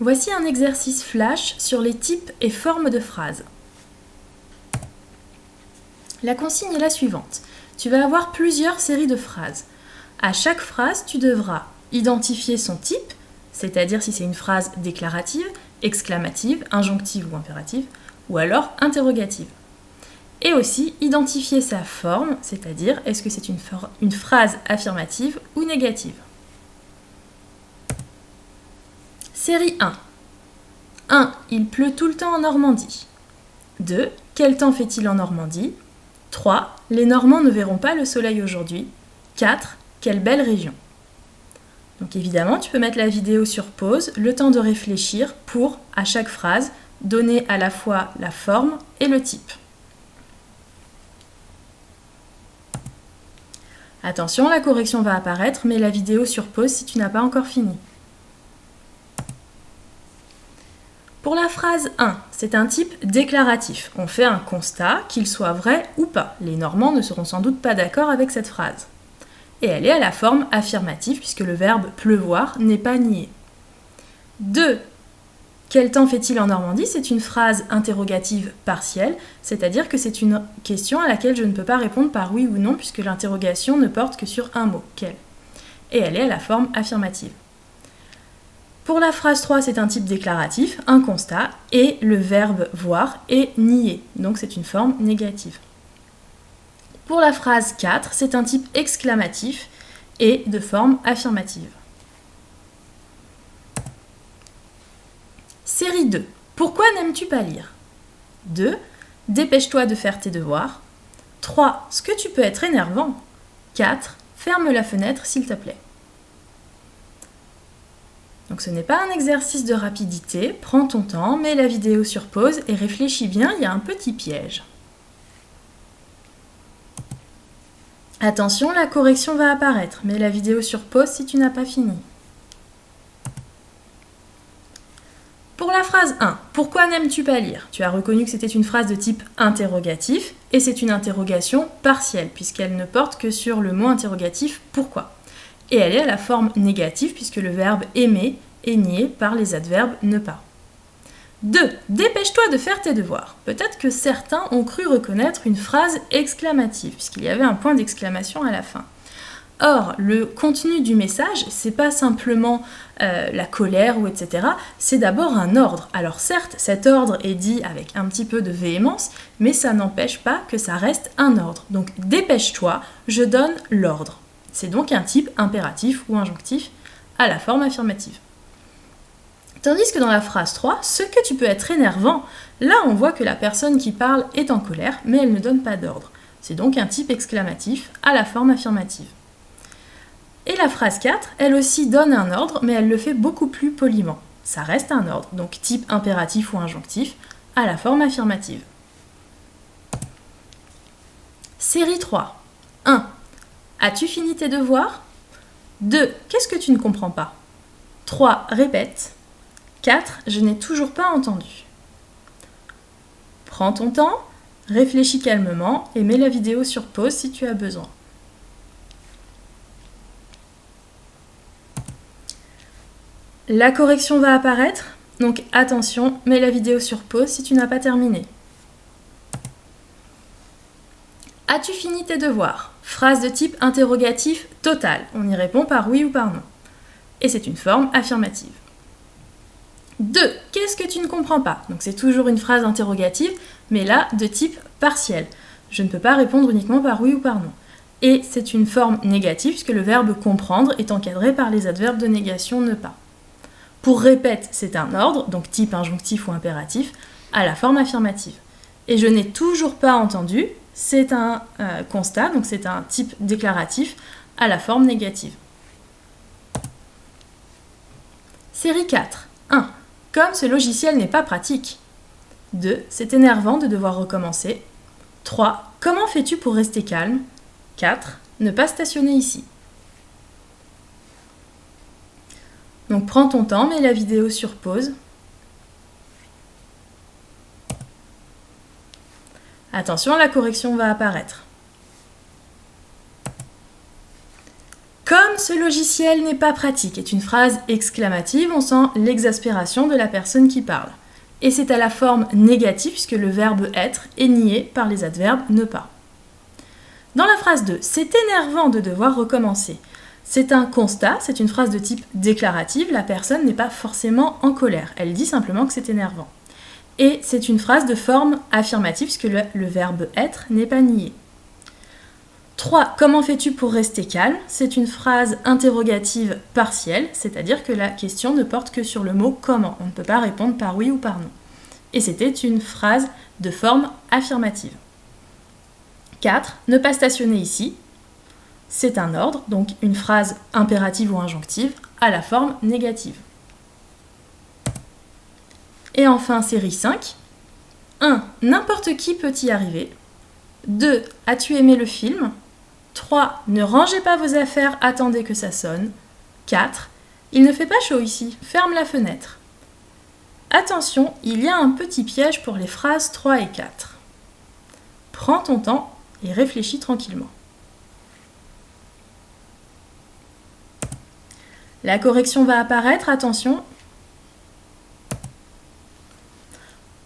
Voici un exercice flash sur les types et formes de phrases. La consigne est la suivante. Tu vas avoir plusieurs séries de phrases. À chaque phrase, tu devras identifier son type, c'est-à-dire si c'est une phrase déclarative, exclamative, injonctive ou impérative, ou alors interrogative. Et aussi identifier sa forme, c'est-à-dire est-ce que c'est une phrase affirmative ou négative. Série 1. 1. Il pleut tout le temps en Normandie. 2. Quel temps fait-il en Normandie? 3. Les Normands ne verront pas le soleil aujourd'hui. 4. Quelle belle région. Donc évidemment, tu peux mettre la vidéo sur pause, le temps de réfléchir pour, à chaque phrase, donner à la fois la forme et le type. Attention, la correction va apparaître, mets la vidéo sur pause si tu n'as pas encore fini. Pour la phrase 1, c'est un type déclaratif. On fait un constat, qu'il soit vrai ou pas. Les Normands ne seront sans doute pas d'accord avec cette phrase. Et elle est à la forme affirmative puisque le verbe pleuvoir n'est pas nié. 2. Quel temps fait-il en Normandie? C'est une phrase interrogative partielle, c'est-à-dire que c'est une question à laquelle je ne peux pas répondre par oui ou non puisque l'interrogation ne porte que sur un mot, quel. Et elle est à la forme affirmative. Pour la phrase 3, c'est un type déclaratif, un constat, et le verbe voir est nié, donc c'est une forme négative. Pour la phrase 4, c'est un type exclamatif et de forme affirmative. Série 2. Pourquoi n'aimes-tu pas lire? 2. Dépêche-toi de faire tes devoirs. 3. Ce que tu peux être énervant. 4. Ferme la fenêtre s'il te plaît. Donc ce n'est pas un exercice de rapidité, prends ton temps, mets la vidéo sur pause et réfléchis bien, il y a un petit piège. Attention, la correction va apparaître, mets la vidéo sur pause si tu n'as pas fini. Pour la phrase 1, pourquoi n'aimes-tu pas lire? Tu as reconnu que c'était une phrase de type interrogatif et c'est une interrogation partielle puisqu'elle ne porte que sur le mot interrogatif pourquoi. Et elle est à la forme négative puisque le verbe aimer est nié par les adverbes ne pas. 2. Dépêche-toi de faire tes devoirs. Peut-être que certains ont cru reconnaître une phrase exclamative puisqu'il y avait un point d'exclamation à la fin. Or, le contenu du message, c'est pas simplement la colère ou etc. C'est d'abord un ordre. Alors certes, cet ordre est dit avec un petit peu de véhémence, mais ça n'empêche pas que ça reste un ordre. Donc dépêche-toi, je donne l'ordre. C'est donc un type impératif ou injonctif à la forme affirmative. Tandis que dans la phrase 3, ce que tu peux être énervant, là on voit que la personne qui parle est en colère, mais elle ne donne pas d'ordre. C'est donc un type exclamatif à la forme affirmative. Et la phrase 4, elle aussi donne un ordre, mais elle le fait beaucoup plus poliment. Ça reste un ordre, donc type impératif ou injonctif à la forme affirmative. Série 3. 1. As-tu fini tes devoirs? 2. Qu'est-ce que tu ne comprends pas? 3. Répète. 4. Je n'ai toujours pas entendu. Prends ton temps, réfléchis calmement et mets la vidéo sur pause si tu as besoin. La correction va apparaître, donc attention, mets la vidéo sur pause si tu n'as pas terminé. As-tu fini tes devoirs? Phrase de type interrogatif total. On y répond par oui ou par non. Et c'est une forme affirmative. 2. Qu'est-ce que tu ne comprends pas? Donc c'est toujours une phrase interrogative, mais là de type partiel. Je ne peux pas répondre uniquement par oui ou par non. Et c'est une forme négative puisque le verbe comprendre est encadré par les adverbes de négation ne pas. Pour répète, c'est un ordre, donc type injonctif ou impératif, à la forme affirmative. Et je n'ai toujours pas entendu, c'est un constat, donc c'est un type déclaratif à la forme négative. Série 4. 1. Comme ce logiciel n'est pas pratique. 2. C'est énervant de devoir recommencer. 3. Comment fais-tu pour rester calme? 4. Ne pas stationner ici. Donc prends ton temps, mets la vidéo sur pause. Attention, la correction va apparaître. Comme ce logiciel n'est pas pratique est une phrase exclamative, on sent l'exaspération de la personne qui parle. Et c'est à la forme négative puisque le verbe être est nié par les adverbes ne pas. Dans la phrase 2, c'est énervant de devoir recommencer. C'est un constat, c'est une phrase de type déclarative, la personne n'est pas forcément en colère, elle dit simplement que c'est énervant. Et c'est une phrase de forme affirmative puisque le verbe être n'est pas nié. 3. Comment fais-tu pour rester calme? C'est une phrase interrogative partielle, c'est-à-dire que la question ne porte que sur le mot comment. On ne peut pas répondre par oui ou par non. Et c'était une phrase de forme affirmative. 4. Ne pas stationner ici. C'est un ordre, donc une phrase impérative ou injonctive à la forme négative. Et enfin, série 5. 1. N'importe qui peut y arriver. 2. As-tu aimé le film? 3. Ne rangez pas vos affaires, attendez que ça sonne. 4. Il ne fait pas chaud ici, ferme la fenêtre. Attention, il y a un petit piège pour les phrases 3 et 4. Prends ton temps et réfléchis tranquillement. La correction va apparaître, attention.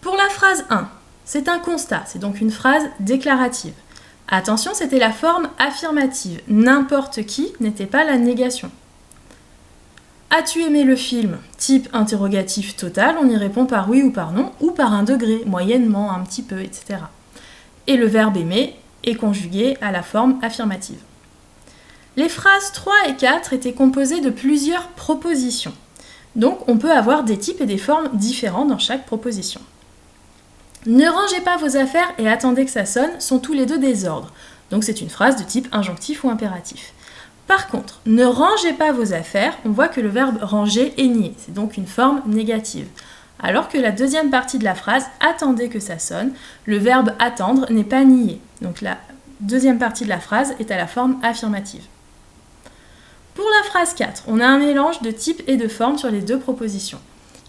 Pour la phrase 1, c'est un constat, c'est donc une phrase déclarative. Attention, c'était la forme affirmative. N'importe qui n'était pas la négation. As-tu aimé le film? Type interrogatif total, on y répond par oui ou par non, ou par un degré, moyennement, un petit peu, etc. Et le verbe aimer est conjugué à la forme affirmative. Les phrases 3 et 4 étaient composées de plusieurs propositions. Donc on peut avoir des types et des formes différents dans chaque proposition. Ne rangez pas vos affaires et attendez que ça sonne sont tous les deux des ordres. Donc c'est une phrase de type injonctif ou impératif. Par contre, ne rangez pas vos affaires, on voit que le verbe ranger est nié. C'est donc une forme négative. Alors que la deuxième partie de la phrase, attendez que ça sonne, le verbe attendre n'est pas nié. Donc la deuxième partie de la phrase est à la forme affirmative. Pour la phrase 4, on a un mélange de type et de forme sur les deux propositions.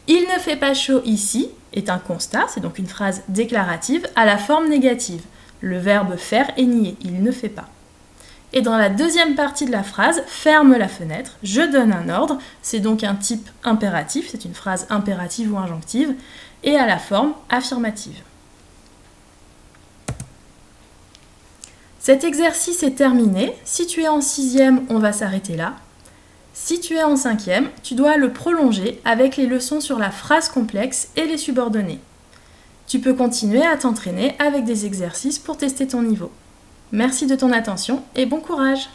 Il ne fait pas chaud ici est un constat, c'est donc une phrase déclarative à la forme négative. Le verbe faire est nié, il ne fait pas. Et dans la deuxième partie de la phrase, ferme la fenêtre, je donne un ordre, c'est donc un type impératif, c'est une phrase impérative ou injonctive, et à la forme affirmative. Cet exercice est terminé. Si tu es en 6e, on va s'arrêter là. Si tu es en 5e, tu dois le prolonger avec les leçons sur la phrase complexe et les subordonnées. Tu peux continuer à t'entraîner avec des exercices pour tester ton niveau. Merci de ton attention et bon courage!